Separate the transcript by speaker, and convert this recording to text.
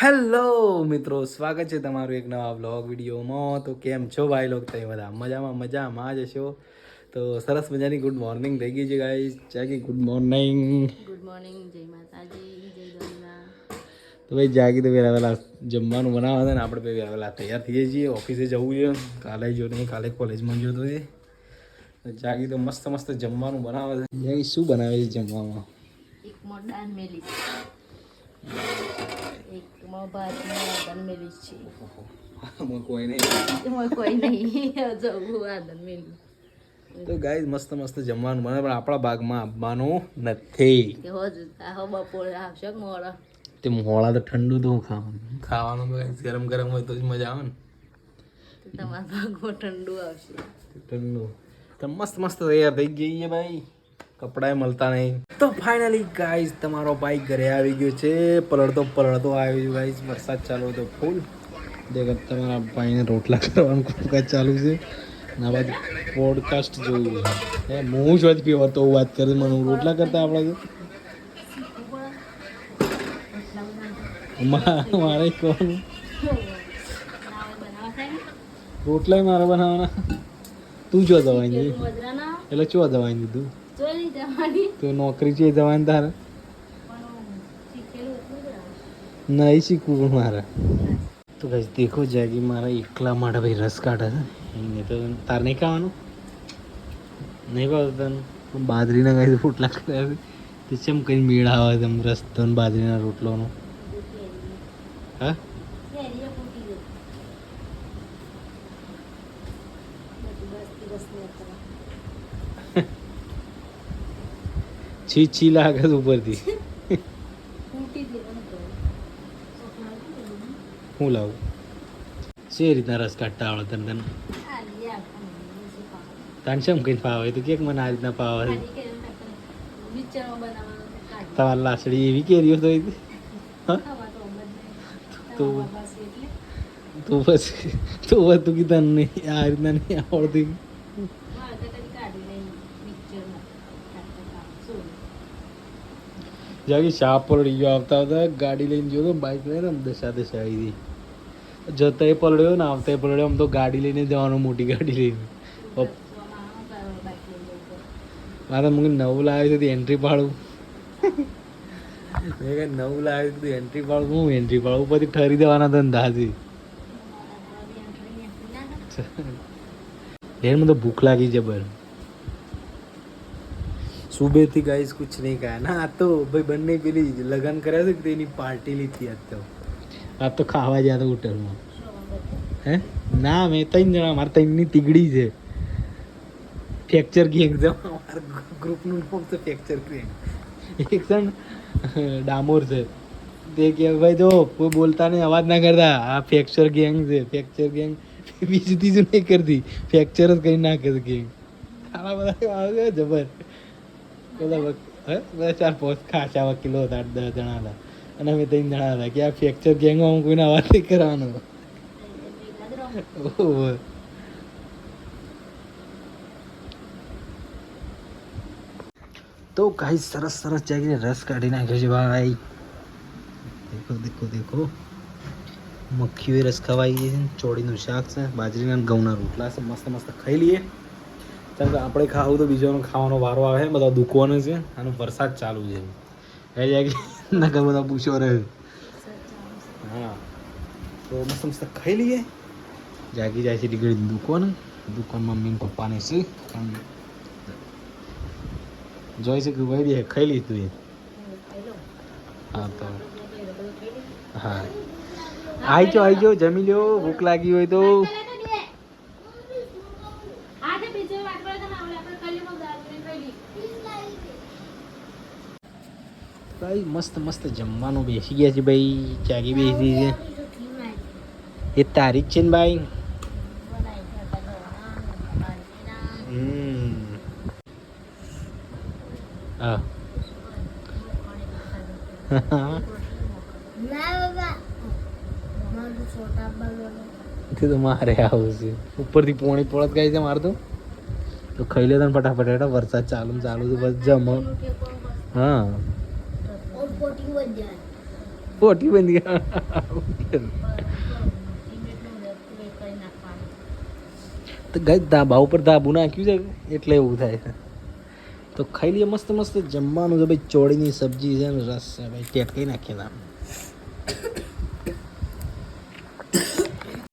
Speaker 1: Hello મિત્રો, સ્વાગત છે તમારું એક નવા બ્લોગ વિડીયોમાં. તો કેમ છો ભાઈ લોગ? તમે બધા મજામાં જ હશો. તો સરસ મજાની ગુડ મોર્નિંગ થઈ ગઈ છે ગાઈસ. જાગી ગુડ મોર્નિંગ.
Speaker 2: ગુડ મોર્નિંગ, જય માતાજી, જય દ્વારકા.
Speaker 1: તો ભાઈ જાગી તો વહેલા જમવાનું બનાવવા હતા ને આપણે ભાઈ વહેલા તૈયાર થઈએ છીએ. ઓફિસે જવું છે કાલે. જો નહીં કાલે કોલેજમાં ગયો તો જાગી તો મસ્ત જમવાનું બનાવે છે. જાગી શું બનાવે છે જમવામાં?
Speaker 2: એક માં દાળ મેલી, એક માં ભાત મેલી છે.
Speaker 1: કોઈ નહીં
Speaker 2: એમાં કોઈ નહીં જવું આદન મેલી.
Speaker 1: તો ગાઈસ મસ્ત જમવાનું બને, પણ આપણા ભાગમાં આપવાનું નથી.
Speaker 2: કે હોજ આ બપોરે આવશે મોડા.
Speaker 1: તે મોળા તો ઠંડુ તો ખાવાનું તો ગરમ હોય તો જ મજા આવે ને.
Speaker 2: તમારા ભાગમાં ઠંડુ આવશે.
Speaker 1: ઠંડુ તો મસ્ત તૈયાર થઈ ગઈ છે ભાઈ. કપડાએ મળતા નહીં. તો ફાઇનલી ગાઈસ તમારો ભાઈ ઘરે આવી ગયો છે. પલળતો આવ્યો છે ગાઈસ. વરસાદ ચાલુ હતો ફૂલ. દેખ તમારા ભાઈને રોટલા કરવાનું કામકાજ ચાલુ છે. ના બાદ પોડકાસ્ટ જોયું છે. હું જ વાત પીવો તો વાત કરે મને રોટલા કરતા આપણે મારે કોણ રોટલા મારે બનાવવાના. તું જો જવાની એટલે ચો જવાની તું તો નોકરી છે જવાની તારે નહીં શીખવું પણ મારે. તો ભાઈ દેખો જાગી મારા એકલા માટે ભાઈ રસ કાઢે છે. એને તો તારે નહીં ખાવાનું નહીં ભાવતું તને. બાજરીના ગાય રોટલા કર્યા છે તે ચેમ કઈ મેળ આવે તેમ રસ્તો ને બાજરીના રોટલોનો. હા છી લાગે છે ઉપરથી. હું લાવું શે રીતના રસ કાઢતા આવડે તને? તને શેમ કઈ ફાવે તો કે મને આ રીતના ફાવે. તમારી લાસડી એવી કેરીઓ તો તું પછી તું કીધા નહીં આ રીતના નહીં આવડતી. જાગી શાપ પલળી ગયો. આવતા ગાડી લઈને ગયો તો બાઇક લઈને દશા આવી હતી. જતા એ પલળ્યો ને આવતા એ પલળ્યો. આમ તો ગાડી લઈને જવાનું, મોટી ગાડી લઈને. મારે મને નવું લાવ્યું હતું એન્ટ્રી પાડું. મેં કઈ નવું લાવ્યું હતું એન્ટ્રી પાડું. હું એન્ટ્રી પાડું પછી ઠરી દેવાના ધંધાથી. મને તો ભૂખ લાગી જબર. સુબહ થી ગાઈસ कुछ नहीं खाया ना. આ તો ભાઈ બંને પેલી લગન કર્યા છે કે તેની પાર્ટી લીધી આ તો ખાવા ગયા હતા હોટલમાં. હે ના મેં 3 જણા. મારે 3ની તીગડી છે. ફ્રેક્ચર ગેંગ છે અમારા ગ્રુપનું નામ છે ફ્રેક્ચર ગેંગ. એક જણ ડામોર છે તે કે ભાઈ જો કોઈ બોલતા નહીં, અવાજ ના કરતા. આ ફ્રેક્ચર ગેંગ છે. ફ્રેક્ચર ગેંગ બીજું ત્રીજું નહીં કરતી, ફ્રેક્ચર જ કરી નાખે છે ગેંગ. ખાવા બધા આવે જબર. બધા 4-5 ખાસા વકીલો હતા, 8-10 જણા હતા અને અમે 3 જણા હતા કે આ ફ્રેક્ચર ગેંગમાં કોઈને અવાજ નહીં કરવાનો. તો ગાઈસ સરસ જાગીને રસ કાઢી નાખ્યો છે ભાઈ. દેખો મક્ખીઓ રસ ખવાઈ ગઈ છે. ચોળીનું શાક છે, બાજરીના ઘઉંના રોટલા છે. મસ્ત ખાઈ લઈએ. કારણ કે આપણે ખાવું તો બીજાનો ખાવાનો વારો આવે. બધા દુખવાનો છે અને વરસાદ ચાલુ છે. એ જાગી નકર બધા પૂછો રહે. હા તો મસ્ત ખાઈ લઈએ. જાગી જાય છે ડીગડી દુકાનમાં મમ્મી પપ્પાને છે. જોઈ છે કે ભાઈ ખાઈ લીધું એ. હા તો હા આવી જાઓ જમી લો. ભૂખ લાગી હોય તો. ભાઈ મસ્ત જમવાનું બેસી ગયા છે ભાઈ. જાગી બેસી છે એ તારીખ છે ને ભાઈ. હા તો મારે આવું છે ઉપરથી પોણી પડત ગાય છે મારે તો ખાઈ લે તને ફટાફટ. વરસાદ ચાલુ છે બસ જમ. હા પોટી બંધ ગયા તો ગઈ ધાબા ઉપર ધાબુ નાખ્યું છે એટલે એવું થાય છે તો ખાઈ લઈએ મસ્ત મસ્ત જમવાનું છે ભાઈ ચોળીની સબ્જી છે ને રસ છે ભાઈ ટેટકાઈ નાખીએ નામ